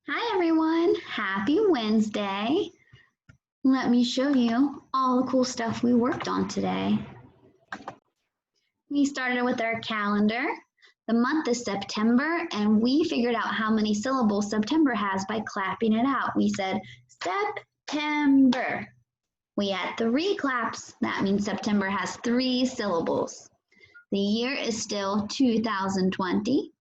Hi everyone, happy Wednesday. Let me show you all the cool stuff we worked on today. We started with our calendar. The month is September and we figured out how many syllables September has by clapping it out. We said September. We had 3 claps. That means September has 3 syllables. The year is still 2020.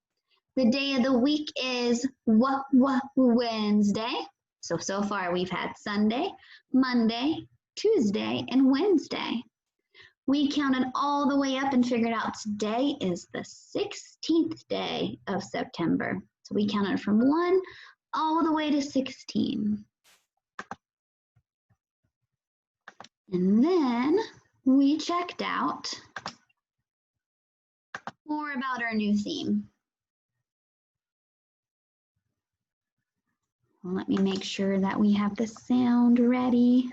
The day of the week is Wednesday. So far we've had Sunday, Monday, Tuesday, and Wednesday. We counted all the way up and figured out today is the 16th day of September. So we counted from 1 all the way to 16. And then we checked out more about our new theme. Let me make sure that we have the sound ready.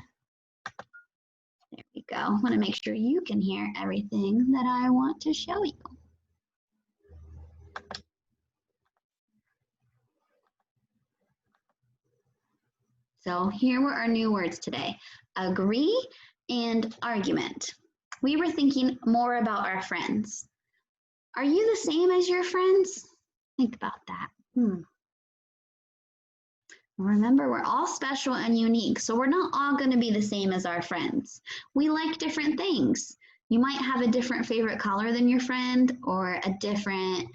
There we go. I want to make sure you can hear everything that I want to show you. So here were our new words today. Agree and argument. We were thinking more about our friends. Are you the same as your friends? Think about that. Remember, we're all special and unique, so we're not all going to be the same as our friends. We like different things. You might have a different favorite color than your friend, or a different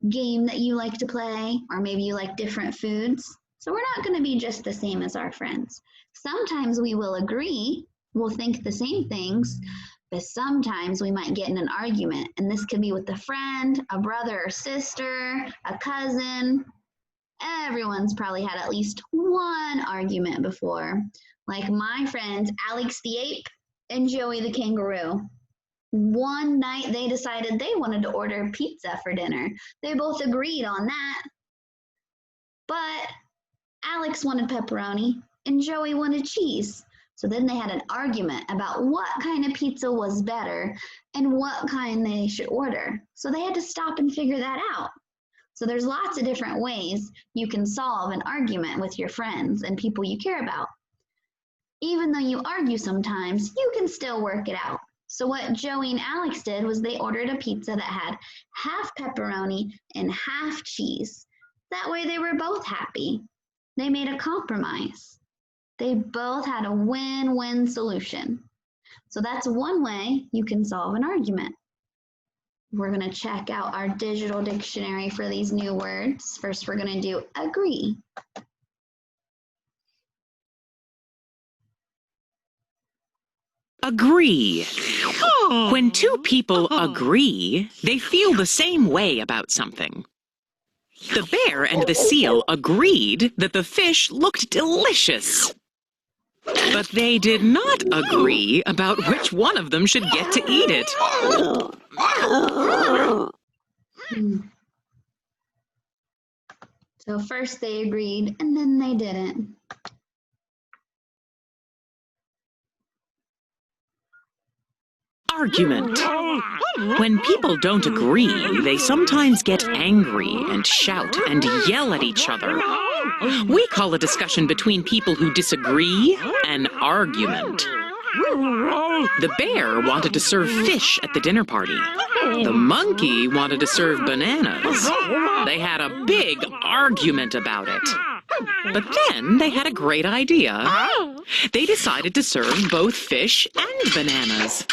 game that you like to play, or maybe you like different foods. So we're not going to be just the same as our friends. Sometimes we will agree, we'll think the same things, but sometimes we might get in an argument, and this could be with a friend, a brother or sister, a cousin. Everyone's probably had at least one argument before, like my friends Alex the ape and Joey the kangaroo. One night they decided they wanted to order pizza for dinner. They both agreed on that, but Alex wanted pepperoni and Joey wanted cheese. So then they had an argument about what kind of pizza was better and what kind they should order. So they had to stop and figure that out. So there's lots of different ways you can solve an argument with your friends and people you care about. Even though you argue sometimes, you can still work it out. So what Joey and Alex did was they ordered a pizza that had half pepperoni and half cheese. That way they were both happy. They made a compromise. They both had a win-win solution. So that's one way you can solve an argument. We're going to check out our digital dictionary for these new words. First, we're going to do agree. Agree. When two people agree, they feel the same way about something. The bear and the seal agreed that the fish looked delicious. But they did not agree about which one of them should get to eat it. So first they agreed and then they didn't. Argument. When people don't agree, they sometimes get angry and shout and yell at each other. We call a discussion between people who disagree an argument. The bear wanted to serve fish at the dinner party. The monkey wanted to serve bananas. They had a big argument about it. But then they had a great idea. They decided to serve both fish and bananas.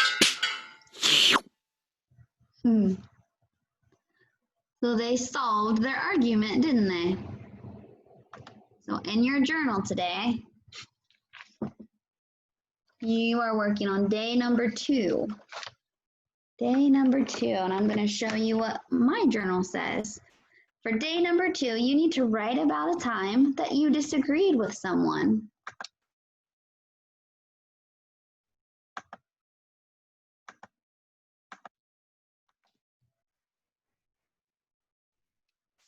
So they solved their argument, didn't they? So in your journal today, you are working on day number 2. Day number 2, and I'm going to show you what my journal says. For day number 2, you need to write about a time that you disagreed with someone.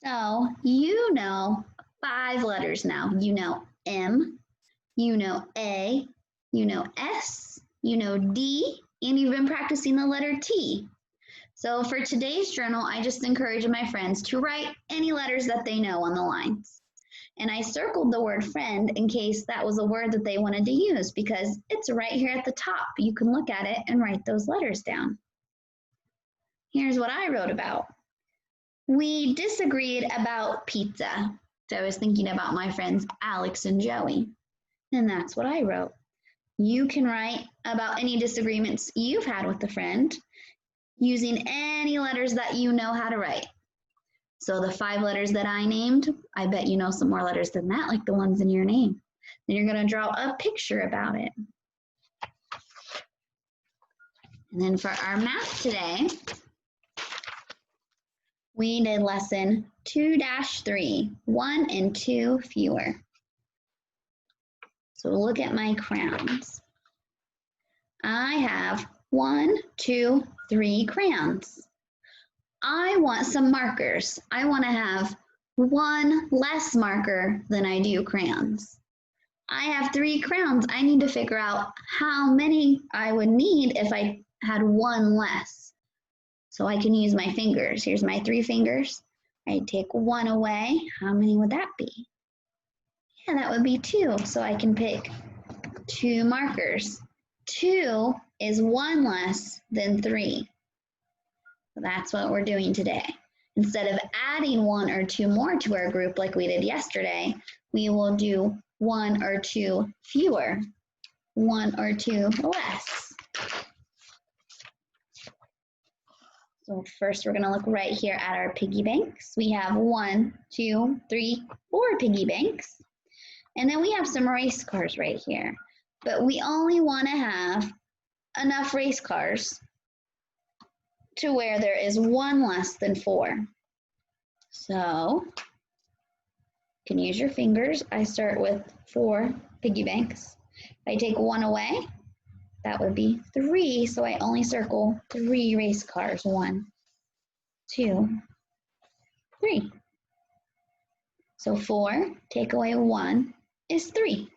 So you know 5 letters now. You know M, you know A, you know S, you know D, and you've been practicing the letter T. So for today's journal, I just encourage my friends to write any letters that they know on the lines. And I circled the word friend in case that was a word that they wanted to use because it's right here at the top. You can look at it and write those letters down. Here's what I wrote about. We disagreed about pizza. So I was thinking about my friends Alex and Joey. And that's what I wrote. You can write about any disagreements you've had with a friend using any letters that you know how to write. So the 5 letters that I named, I bet you know some more letters than that, like the ones in your name. Then you're going to draw a picture about it. And then for our math today, we did lesson 2-3, 1 and 2 fewer. So look at my crowns. I have 1, 2, 3 crayons. I want some markers. I want to have 1 less marker than I do crayons. I have 3 crowns. I need to figure out how many I would need if I had 1 less. So I can use my fingers. Here's my 3 fingers. I take 1 away. How many would that be? Yeah, that would be 2. So I can pick 2 markers. 2 is 1 less than 3. So that's what we're doing today. Instead of adding 1 or 2 more to our group like we did yesterday, we will do 1 or 2 fewer, 1 or 2 less. So first we're going to look right here at our piggy banks. We have 1, 2, 3, 4 piggy banks. And then we have some race cars right here. But we only want to have enough race cars to where there is 1 less than 4. So you can use your fingers. I start with 4 piggy banks. If I take 1 away, that would be 3. So I only circle 3 race cars. 1, 2, 3. So 4, take away 1 is 3.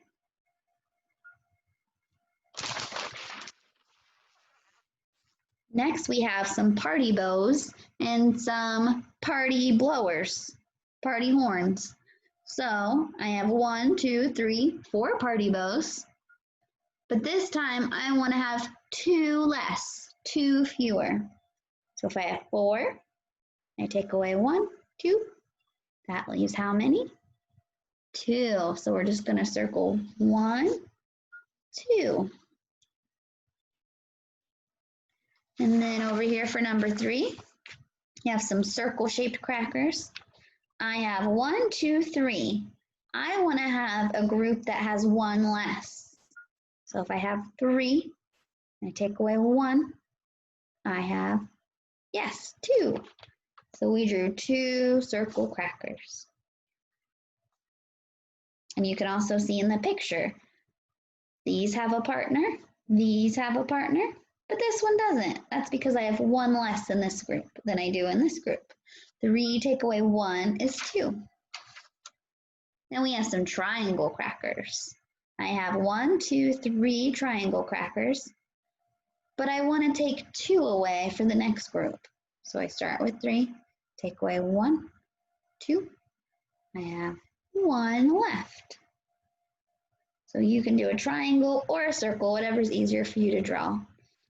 Next, we have some party bows and some party blowers, party horns. So I have 1, 2, 3, 4 party bows, but this time I want to have 2 less, 2 fewer. So if I have 4, I take away 1, 2, that leaves how many? 2. So we're just going to circle 1, 2. And then over here for number 3, you have some circle-shaped crackers. I have 1, 2, 3. I want to have a group that has 1 less. So if I have 3, I take away 1, I have, yes, 2. So we drew 2 circle crackers. And you can also see in the picture, these have a partner, these have a partner, but this one doesn't. That's because I have 1 less in this group than I do in this group. 3 take away 1 is 2. Then we have some triangle crackers. I have 1, 2, 3 triangle crackers, but I want to take 2 away for the next group. So I start with 3, take away 1, 2. I have 1 left. So you can do a triangle or a circle, whatever's easier for you to draw.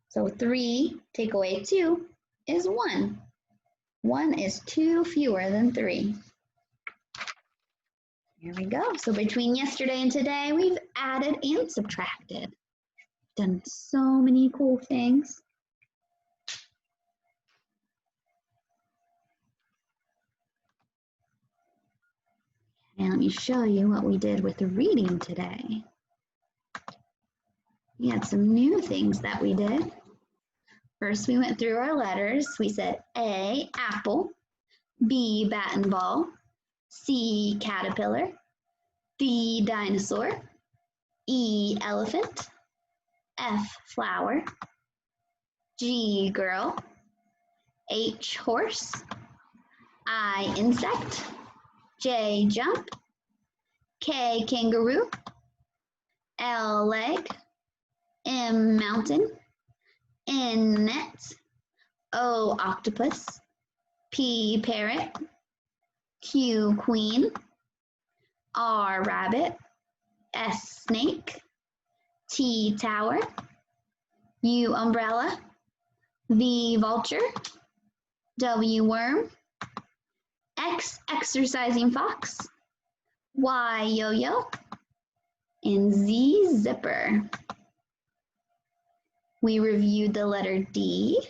So 3 take away 2 is 1. 1 is 2 fewer than 3. Here we go. So between yesterday and today, we've added and subtracted. Done so many cool things. And let me show you what we did with the reading today. We had some new things that we did. First, we went through our letters. We said A, apple, B, bat and ball, C, caterpillar, D, dinosaur, E, elephant, F, flower, G, girl, H, horse, I, insect, J, jump, K, kangaroo, L, leg, M, mountain, N, net, O, octopus, P, parrot, Q, queen, R, rabbit. S, snake. T, tower. U, umbrella. V, vulture. W, worm. X, exercising fox. Y, yo-yo. And Z, zipper. We reviewed the letter D.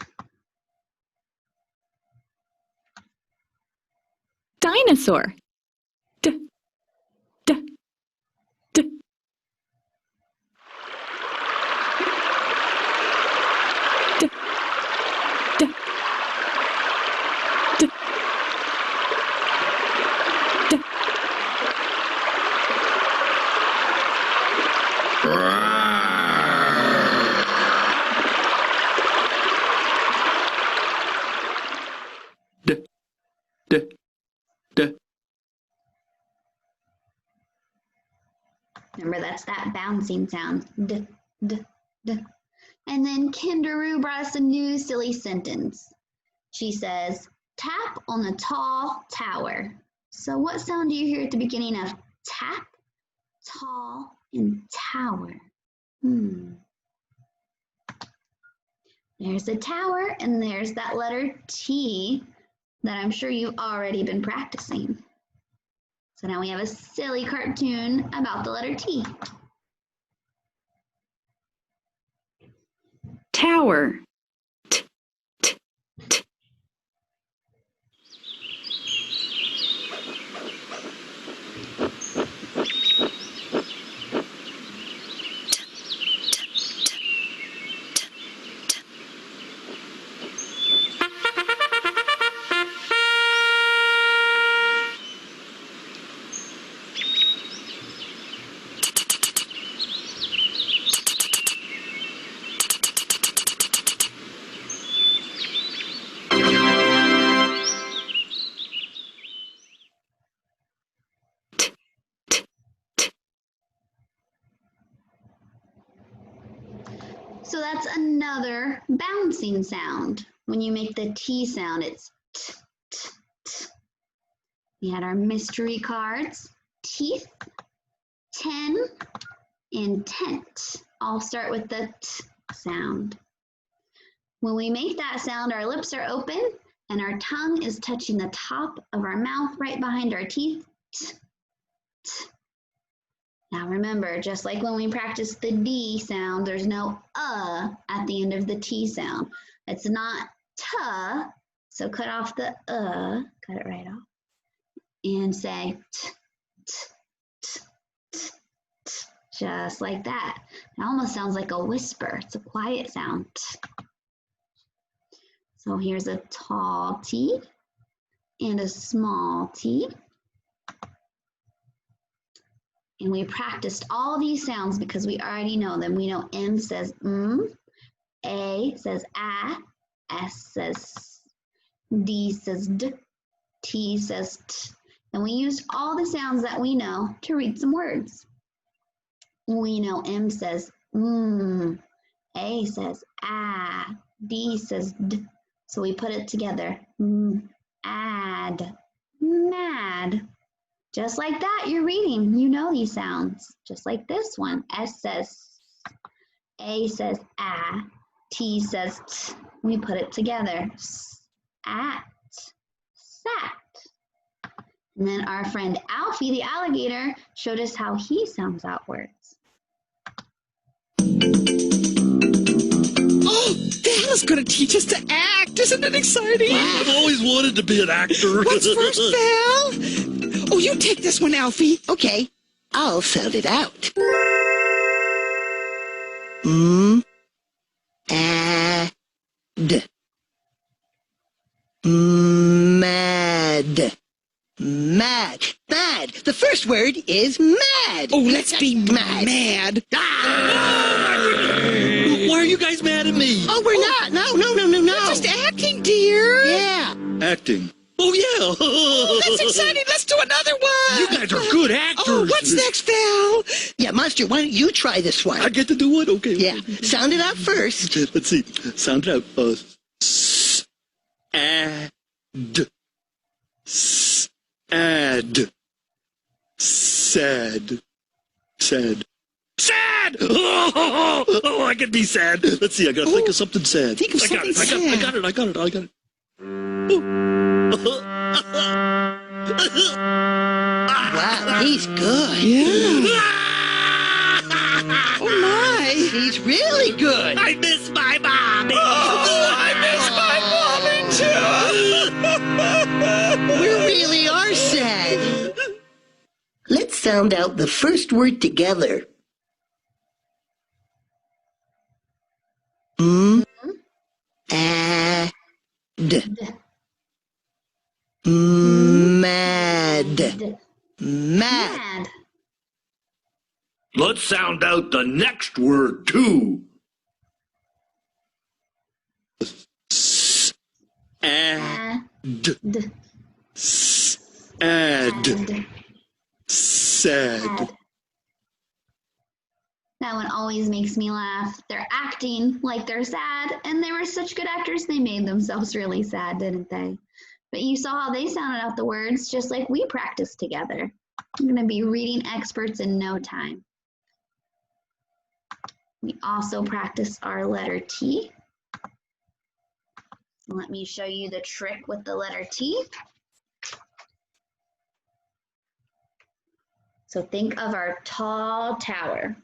Dinosaur. D, d, d. D, d, d, d. D, d. Remember, that's that bouncing sound. D, d, d. And then Kinderoo brought us a new silly sentence. She says, tap on the tall tower. So what sound do you hear at the beginning of tap, tall, and tower? There's a tower, and there's that letter T that I'm sure you've already been practicing. So now we have a silly cartoon about the letter T. Tower. T, t, t. So that's another bouncing sound. When you make the T sound, it's t, t, t. We had our mystery cards, teeth, 10, and tent. All start with the T sound. When we make that sound, our lips are open and our tongue is touching the top of our mouth right behind our teeth. T, t. Now remember, just like when we practice the D sound, there's no at the end of the T sound. It's not ta, so cut off the cut it right off, and say t, t, t, t, t, just like that. It almost sounds like a whisper. It's a quiet sound. So here's a tall T and a small T. And we practiced all these sounds because we already know them. We know M says A says A, S says S, D says D, T says T. And we used all the sounds that we know to read some words. We know M says A says A, D says D. So we put it together. Add, mad. Just like that, you're reading. You know these sounds. Just like this one. S says, A says A, T says T. We put it together. At, sat. And then our friend Alfie, the alligator, showed us how he sounds out words. Oh, Val is going to teach us to act. Isn't it exciting? I've always wanted to be an actor. What's first, Val? Oh, you take this one, Alfie. Okay, I'll sound it out. Ad. Mad. Mad. Mad. The first word is mad. Oh, let's be mad. Why are you guys mad at me? Oh, we're not. No. We're just acting, dear. Yeah. Acting. Oh, yeah. Oh, that's exciting. Let's do another one. You guys are good actors. Oh, what's next, Val? Yeah, Monster, why don't you try this one? I get to do it? Okay. Yeah, sound it out first. Let's see. Sound it out. S-A-D. S-A-D. Sad. Sad. Sad! Oh, I can be sad. Let's see, I gotta think of something sad. Think of something sad. I got it. Wow, he's good. Yeah. Oh, my. He's really good. I miss my mommy. I miss my mommy, too. We really are sad. Let's sound out the first word together. Mad. Mad. Mad. Mad. Let's sound out the next word, too. Ad. D. Sad. Sad. That one always makes me laugh. They're acting like they're sad, and they were such good actors, they made themselves really sad, didn't they? But you saw how they sounded out the words, just like we practiced together. I'm going to be reading experts in no time. We also practiced our letter T. Let me show you the trick with the letter T. So think of our tall tower.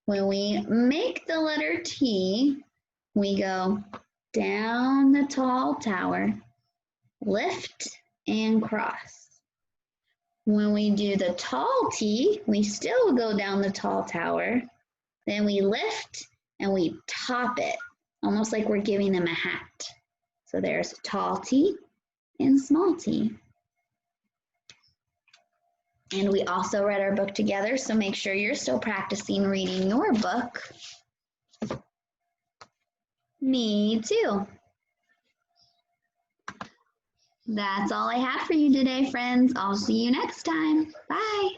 When we make the letter T, we go down the tall tower, lift and cross. When we do the tall T, we still go down the tall tower, then we lift and we top it, almost like we're giving them a hat. So there's tall T and small t. And we also read our book together, so make sure you're still practicing reading your book. Me too. That's all I have for you today, friends. I'll see you next time. Bye.